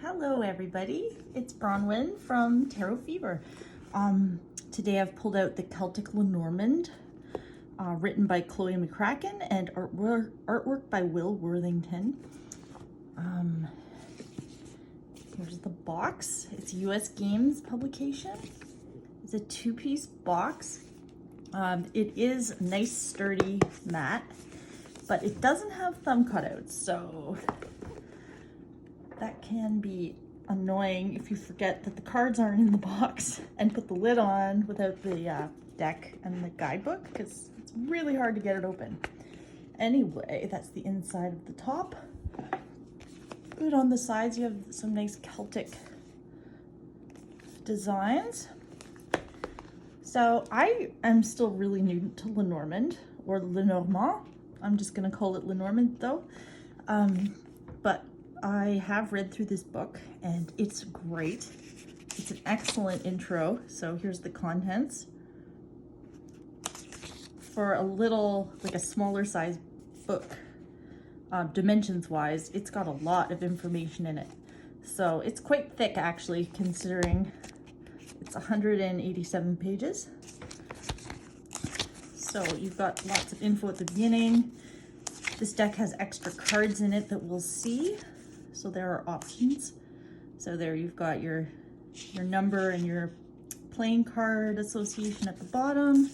Hello everybody, it's Bronwyn from Tarot Fever. Today I've pulled out the Celtic Lenormand, written by Chloe McCracken and artwork by Will Worthington. Here's the box. It's US Games publication. It's a two-piece box. It is nice, sturdy, matte, but it doesn't have thumb cutouts, so that can be annoying if you forget that the cards aren't in the box and put the lid on without the deck and the guidebook, because it's really hard to get it open. Anyway, that's the inside of the top. Good on the sides, you have some nice Celtic designs. So I am still really new to Lenormand, or Lenormand. I'm just gonna call it Lenormand though. But I have read through this book and it's great. It's an excellent intro. So here's the contents. For a little, like a smaller size book, dimensions wise, it's got a lot of information in it. So it's quite thick actually, considering it's 187 pages. So you've got lots of info at the beginning. This deck has extra cards in it that we'll see. So there are options. So there you've got your number and your playing card association at the bottom.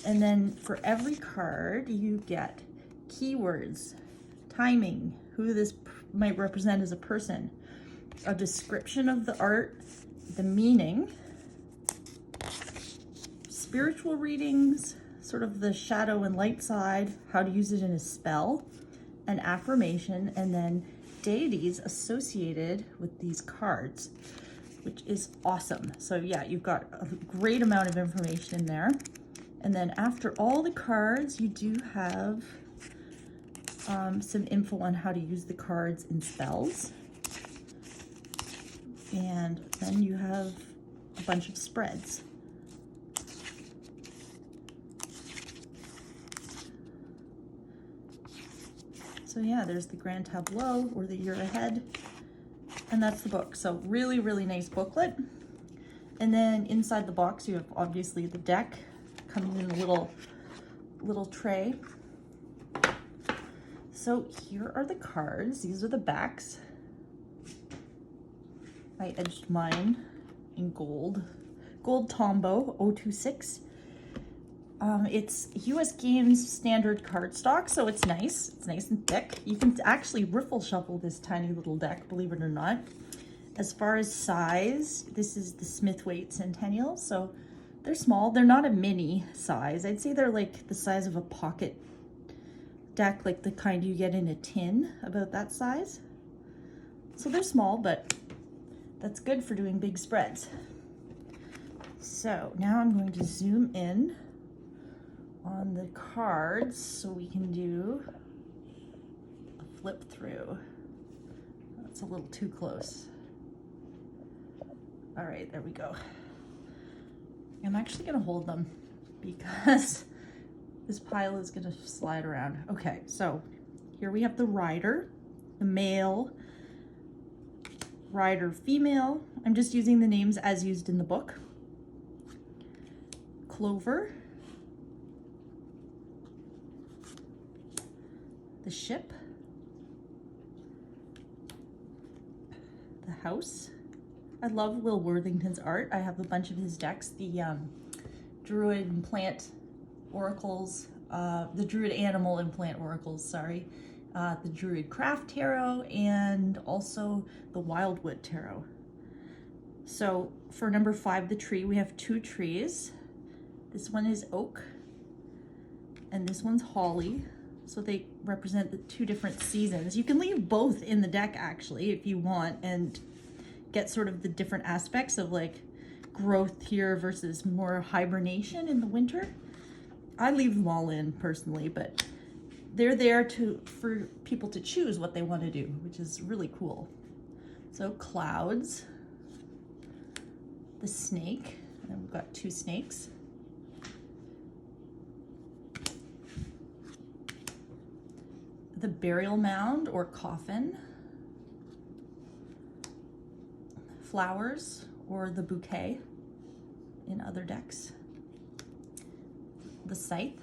And then for every card you get keywords, timing, who this might represent as a person, a description of the art, the meaning, spiritual readings, sort of the shadow and light side, how to use it in a spell, an affirmation, and then deities associated with these cards, which is awesome. So yeah, you've got a great amount of information in there. And then after all the cards, you do have some info on how to use the cards in spells. And then you have a bunch of spreads. So yeah, there's the grand tableau, or the year ahead, and that's the book. So really, really nice booklet. And then inside the box, you have obviously the deck coming in a little tray. So here are the cards. These are the backs. I edged mine in gold Tombow 026. It's US Games standard cardstock, so it's nice. It's nice and thick. You can actually riffle shuffle this tiny little deck, believe it or not. As far as size, this is the Smithwaite Centennial, so they're small. They're not a mini size. I'd say they're like the size of a pocket deck, like the kind you get in a tin, about that size. So they're small, but that's good for doing big spreads. So now I'm going to zoom in on the cards so we can do a flip through. That's a little too close. All right, there we go. I'm actually gonna hold them because this pile is gonna slide around. Okay, so here we have the rider, the male, rider female. I'm just using the names as used in the book. Clover, the ship, the house. I love Will Worthington's art. I have a bunch of his decks, the Druid and Plant Oracles, the Druid Animal and Plant Oracles, sorry, the Druid Craft Tarot, and also the Wildwood Tarot. So for number 5, the tree, we have 2 trees. This one is oak, and this one's holly. So they represent the 2 different seasons. You can leave both in the deck actually if you want, and get sort of the different aspects of like growth here versus more hibernation in the winter. I leave them all in personally, but they're there for people to choose what they want to do, which is really cool. So clouds, the snake, and we've got 2 snakes. The burial mound or coffin, flowers or the bouquet in other decks. The scythe.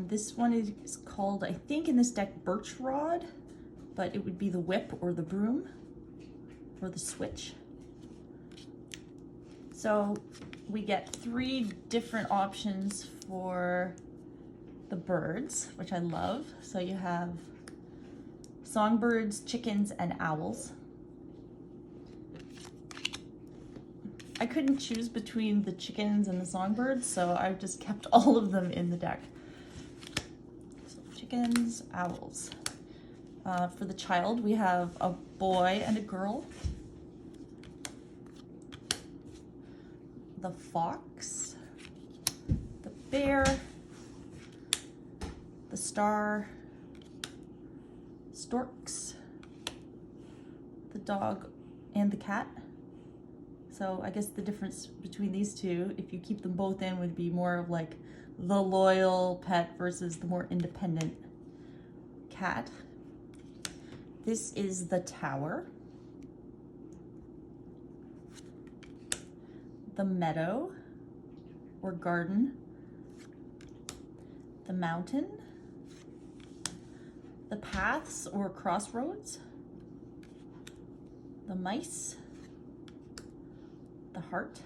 This one is called, I think in this deck, birch rod, but it would be the whip or the broom or the switch. So we get 3 different options for the birds, which I love. So you have songbirds, chickens, and owls. I couldn't choose between the chickens and the songbirds, so I just kept all of them in the deck. So chickens, owls. For the child, we have a boy and a girl. The fox, the bear, the star, storks, the dog, and the cat. So I guess the difference between these two, if you keep them both in, would be more of like the loyal pet versus the more independent cat. This is the tower, the meadow or garden, the mountain, the paths or crossroads, the mice, the heart.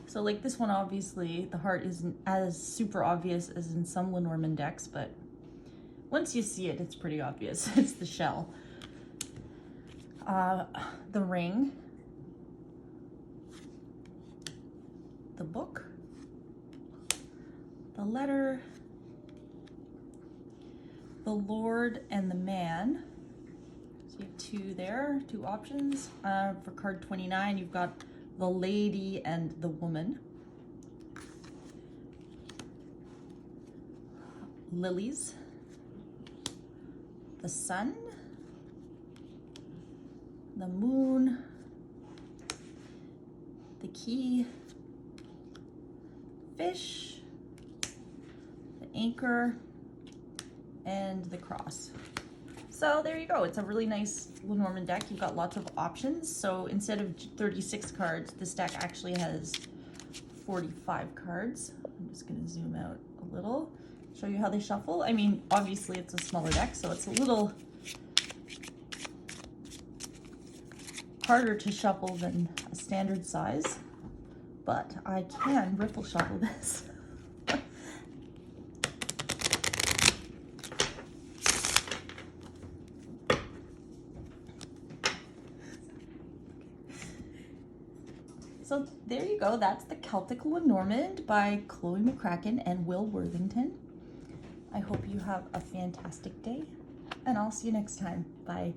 So like this one, obviously the heart isn't as super obvious as in some Lenormand decks, but once you see it, it's pretty obvious. It's the shell. The ring, the book, the letter, the Lord, and the man. So you have 2 there, 2 options. For card 29, you've got the lady and the woman. Lilies, the sun, the moon, the key, fish, the anchor, and the cross. So there you go. It's a really nice Lenormand deck. You've got lots of options. So instead of 36 cards, this deck actually has 45 cards. I'm just going to zoom out a little, show you how they shuffle. I mean, obviously it's a smaller deck, so it's a little harder to shuffle than a standard size, but I can riffle shuffle this. So there you go. That's the Celtic Lenormand by Chloe McCracken and Will Worthington. I hope you have a fantastic day, and I'll see you next time. Bye.